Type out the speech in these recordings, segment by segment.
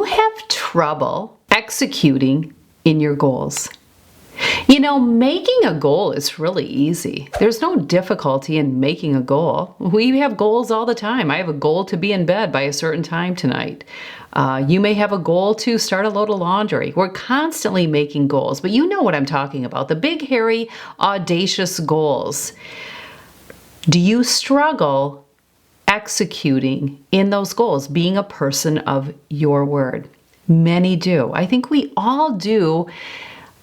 you have trouble executing in your goals? You know, making a goal is really easy. There's no difficulty in making a goal. We have goals all the time. I have a goal to be in bed by a certain time tonight. You may have a goal to start a load of laundry. We're constantly making goals, but you know what I'm talking about. The big, hairy, audacious goals. Do you struggle executing in those goals, being a person of your word? Many do. I think we all do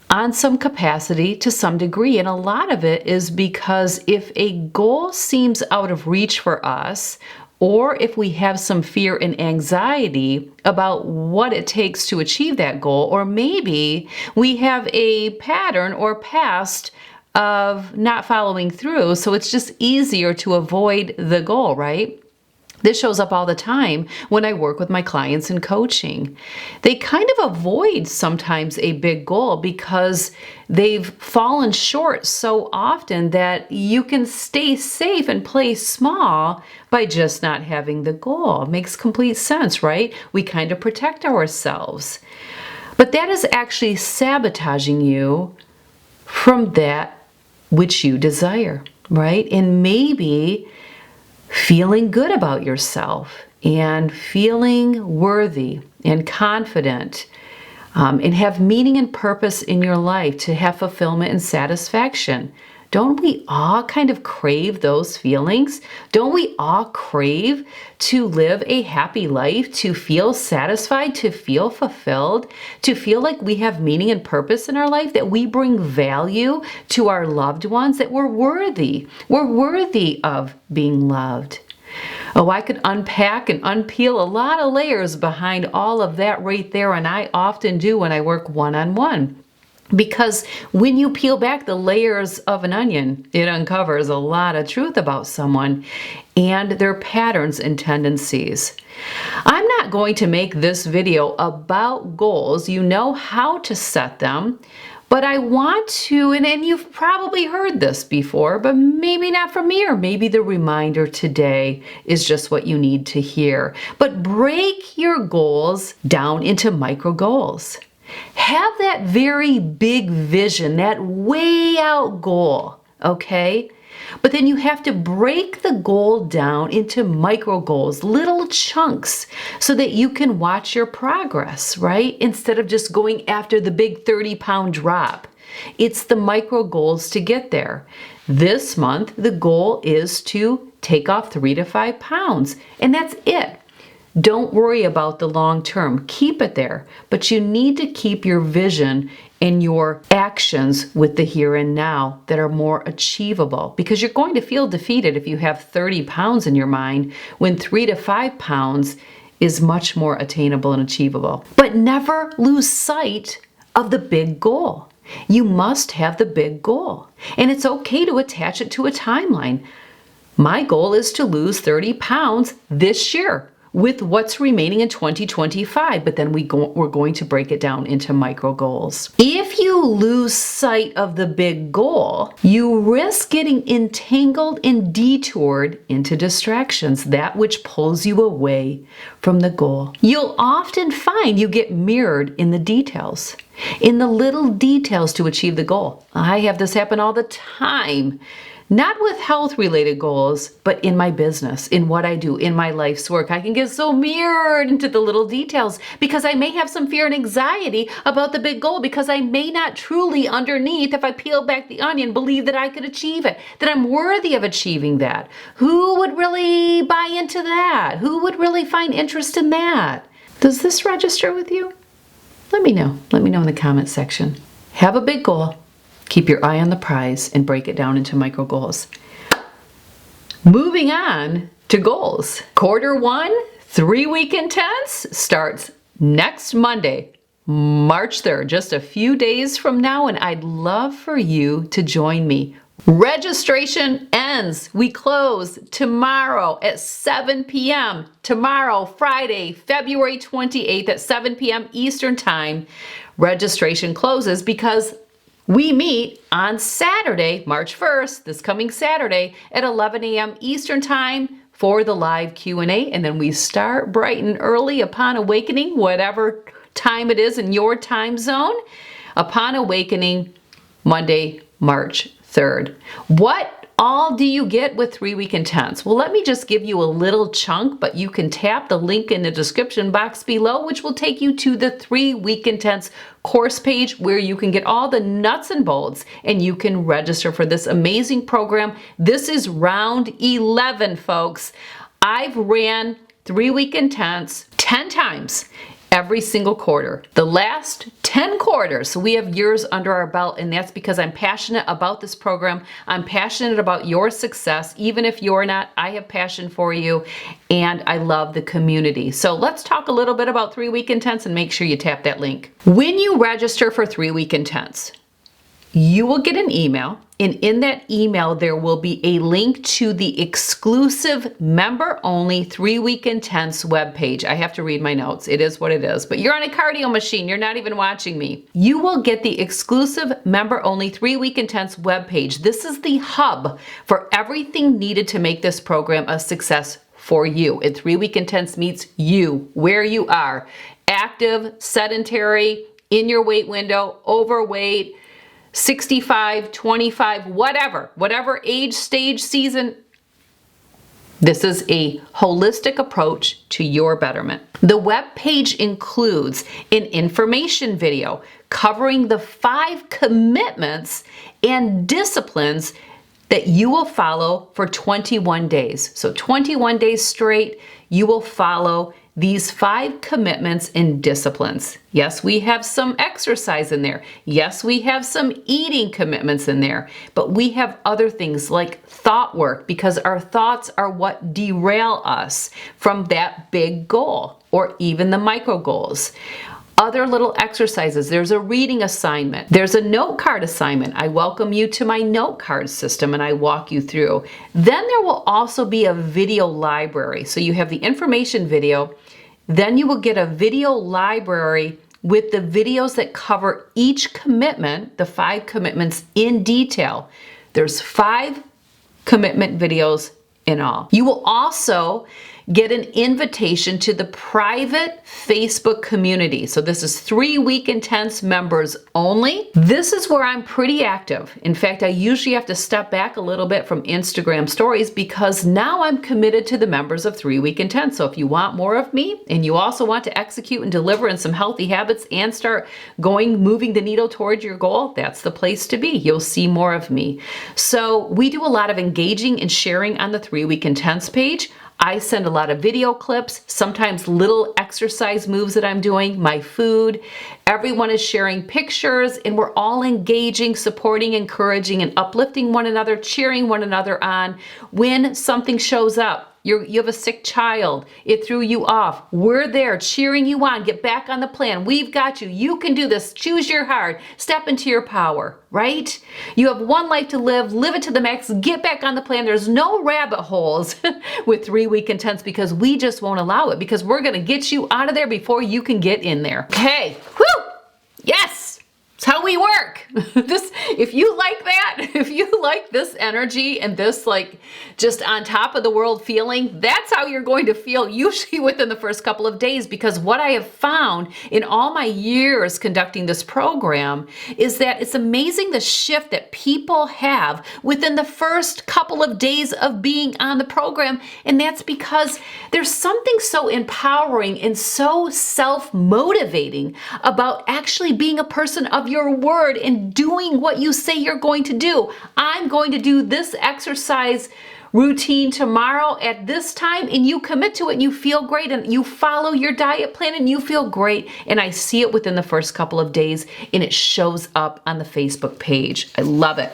on some capacity to some degree. And a lot of it is because if a goal seems out of reach for us, or if we have some fear and anxiety about what it takes to achieve that goal, or maybe we have a pattern or past of not following through, so it's just easier to avoid the goal, right? This shows up all the time when I work with my clients in coaching. They kind of avoid sometimes a big goal because they've fallen short so often that you can stay safe and play small by just not having the goal. It makes complete sense, right? We kind of protect ourselves. But that is actually sabotaging you from that which you desire, right? And maybe feeling good about yourself and feeling worthy and confident and have meaning and purpose in your life to have fulfillment and satisfaction. Don't we all kind of crave those feelings? Don't we all crave to live a happy life, to feel satisfied, to feel fulfilled, to feel like we have meaning and purpose in our life, that we bring value to our loved ones, that we're worthy. We're worthy of being loved. Oh, I could unpack and unpeel a lot of layers behind all of that right there, and I often do when I work one-on-one. Because when you peel back the layers of an onion, it uncovers a lot of truth about someone and their patterns and tendencies. I'm not going to make this video about goals. You know how to set them, but I want to, and you've probably heard this before, but maybe not from me, or maybe the reminder today is just what you need to hear. But break your goals down into micro goals. Have that very big vision, that way out goal, okay? But then you have to break the goal down into micro goals, little chunks, so that you can watch your progress, right? Instead of just going after the big 30-pound drop. It's the micro goals to get there. This month, the goal is to take off 3 to 5 pounds, and that's it. Don't worry about the long term. Keep it there. But you need to keep your vision and your actions with the here and now that are more achievable, because you're going to feel defeated if you have 30 pounds in your mind when 3 to 5 pounds is much more attainable and achievable. But never lose sight of the big goal. You must have the big goal. And it's okay to attach it to a timeline. My goal is to lose 30 pounds this year, with what's remaining in 2025, but then we're going to break it down into micro goals. If you lose sight of the big goal, you risk getting entangled and detoured into distractions, that which pulls you away from the goal. You'll often find you get mirrored in the details, in the little details to achieve the goal. I have this happen all the time. Not with health-related goals, but in my business, in what I do, in my life's work. I can get so mirrored into the little details because I may have some fear and anxiety about the big goal, because I may not truly underneath, if I peel back the onion, believe that I could achieve it, that I'm worthy of achieving that. Who would really buy into that? Who would really find interest in that? Does this register with you? Let me know. Let me know in the comment section. Have a big goal. Keep your eye on the prize and break it down into micro goals. Moving on to goals. Quarter 1, 3-week intense starts next Monday, March 3rd, just a few days from now, and I'd love for you to join me. Registration ends. We close tomorrow at 7 p.m. Tomorrow, Friday, February 28th at 7 p.m. Eastern Time. Registration closes because we meet on Saturday, March 1st, this coming Saturday at 11 a.m. Eastern Time for the live Q&A, and then we start bright and early upon awakening, whatever time it is in your time zone, upon awakening, Monday, March 3rd. What all do you get with 3-Week Intense? Well, let me just give you a little chunk, but you can tap the link in the description box below, which will take you to the 3-Week Intense course page where you can get all the nuts and bolts and you can register for this amazing program. This is round 11, folks. I've ran 3-Week Intense 10 times. Every single quarter. The last 10 quarters, so we have years under our belt, and that's because I'm passionate about this program. I'm passionate about your success. Even if you're not, I have passion for you, and I love the community. So let's talk a little bit about 3-Week Intense and make sure you tap that link. When you register for 3-Week Intense, you will get an email, and in that email there will be a link to the exclusive member-only 3-Week Intense webpage. I have to read my notes. It is what it is. But you're on a cardio machine. You're not even watching me. You will get the exclusive member-only 3-Week Intense webpage. This is the hub for everything needed to make this program a success for you. And 3-Week Intense meets you where you are. Active, sedentary, in your weight window, overweight, 65, 25, whatever age, stage, season. This is a holistic approach to your betterment. The web page includes an information video covering the 5 commitments and disciplines that you will follow for 21 days. So 21 days straight, you will follow these 5 commitments and disciplines. Yes, we have some exercise in there. Yes, we have some eating commitments in there, but we have other things like thought work, because our thoughts are what derail us from that big goal or even the micro goals. Other little exercises. There's a reading assignment. There's a note card assignment. I welcome you to my note card system and I walk you through. Then there will also be a video library. So you have the information video, then you will get a video library with the videos that cover each commitment, the 5 commitments in detail. There's 5 commitment videos in all. You will also get an invitation to the private Facebook community. So this is 3-Week Intense members only. This is where I'm pretty active. In fact, I usually have to step back a little bit from Instagram stories because now I'm committed to the members of 3-Week Intense. So if you want more of me and you also want to execute and deliver in some healthy habits and start moving the needle towards your goal, that's the place to be. You'll see more of me. So we do a lot of engaging and sharing on the 3-Week Intense page. I send a lot of video clips, sometimes little exercise moves that I'm doing, my food. Everyone is sharing pictures and we're all engaging, supporting, encouraging, and uplifting one another, cheering one another on. When something shows up, you have a sick child, it threw you off, we're there cheering you on, get back on the plan, we've got you, you can do this, choose your heart, step into your power, right? You have one life to live it to the max, get back on the plan. There's no rabbit holes with 3-Week Intense because we just won't allow it, because we're gonna get you out of there before you can get in there. Okay, whoo, yes! It's how we work. If you like that, if you like this energy and this like just on top of the world feeling, that's how you're going to feel usually within the first couple of days, because what I have found in all my years conducting this program is that it's amazing the shift that people have within the first couple of days of being on the program. And that's because there's something so empowering and so self-motivating about actually being a person of your word and doing what you say you're going to do. I'm going to do this exercise routine tomorrow at this time, and you commit to it and you feel great and you follow your diet plan and you feel great. And I see it within the first couple of days and it shows up on the Facebook page. I love it.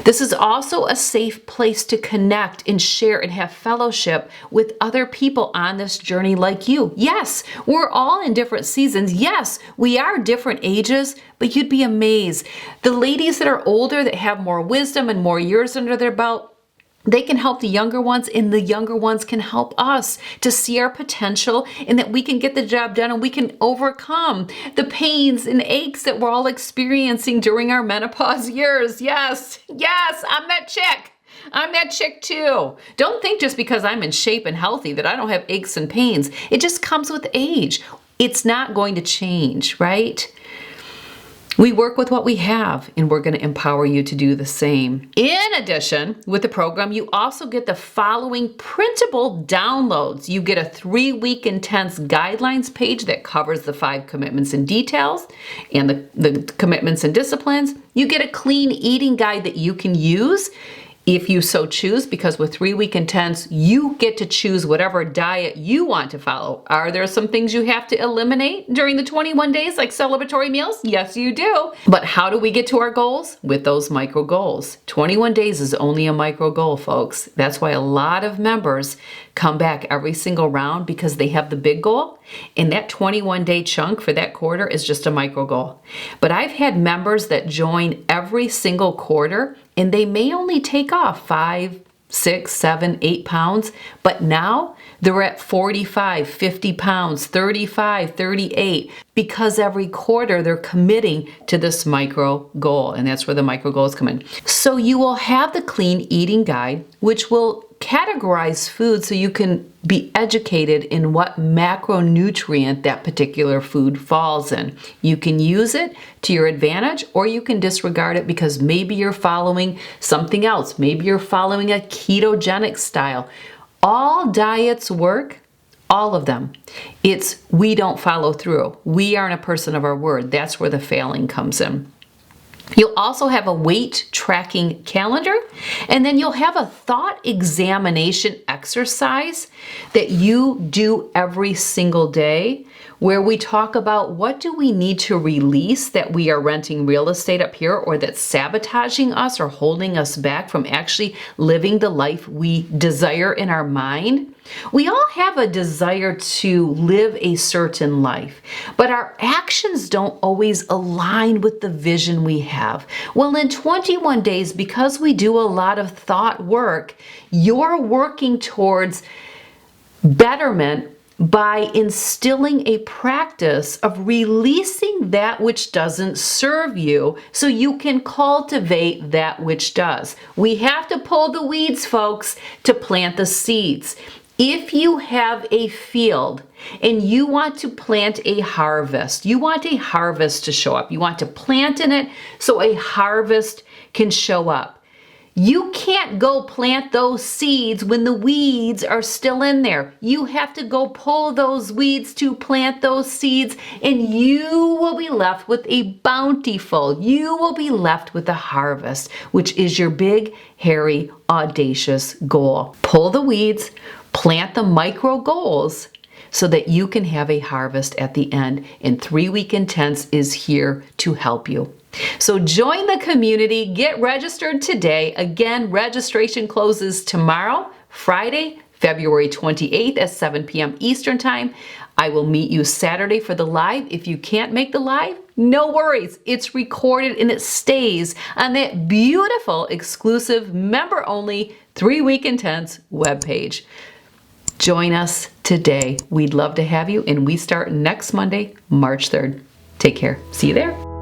This is also a safe place to connect and share and have fellowship with other people on this journey like you. Yes, we're all in different seasons. Yes, we are different ages, but you'd be amazed. The ladies that are older, that have more wisdom and more years under their belt, they can help the younger ones, and the younger ones can help us to see our potential and that we can get the job done and we can overcome the pains and aches that we're all experiencing during our menopause years. Yes, I'm that chick. I'm that chick too. Don't think just because I'm in shape and healthy that I don't have aches and pains. It just comes with age. It's not going to change, right? We work with what we have, and we're going to empower you to do the same. In addition, with the program, you also get the following printable downloads. You get a 3-week intense guidelines page that covers the 5 commitments and details and the commitments and disciplines. You get a clean eating guide that you can use if you so choose, because with 3-week intense, you get to choose whatever diet you want to follow. Are there some things you have to eliminate during the 21 days, like celebratory meals? Yes, you do. But how do we get to our goals? With those micro goals. 21 days is only a micro goal, folks. That's why a lot of members come back every single round, because they have the big goal, and that 21-day chunk for that quarter is just a micro goal. But I've had members that join every single quarter, and they may only take off 5, 6, 7, 8 pounds, but now they're at 45, 50 pounds, 35, 38, because every quarter they're committing to this micro goal, and that's where the micro goals come in. So you will have the clean eating guide, which will categorize food so you can be educated in what macronutrient that particular food falls in. You can use it to your advantage, or you can disregard it because maybe you're following something else. Maybe you're following a ketogenic style. All diets work, all of them. It's we don't follow through. We aren't a person of our word. That's where the failing comes in. You'll also have a weight tracking calendar, and then you'll have a thought examination exercise that you do every single day, where we talk about what do we need to release that we are renting real estate up here, or that's sabotaging us or holding us back from actually living the life we desire in our mind. We all have a desire to live a certain life, but our actions don't always align with the vision we have. Well, in 21 days, because we do a lot of thought work, you're working towards betterment by instilling a practice of releasing that which doesn't serve you so you can cultivate that which does. We have to pull the weeds, folks, to plant the seeds. If you have a field and you want to plant a harvest, you want a harvest to show up. You want to plant in it so a harvest can show up. You can't go plant those seeds when the weeds are still in there. You have to go pull those weeds to plant those seeds, and you will be left with a bountiful, you will be left with a harvest, which is your big, hairy, audacious goal. Pull the weeds, plant the micro goals so that you can have a harvest at the end, and 3-week intense is here to help you. So join the community, get registered today. Again, registration closes tomorrow, Friday, February 28th at 7 p.m. Eastern Time. I will meet you Saturday for the live. If you can't make the live, no worries. It's recorded and it stays on that beautiful, exclusive, member-only 3-week intense webpage. Join us today. We'd love to have you, and we start next Monday, March 3rd. Take care. See you there.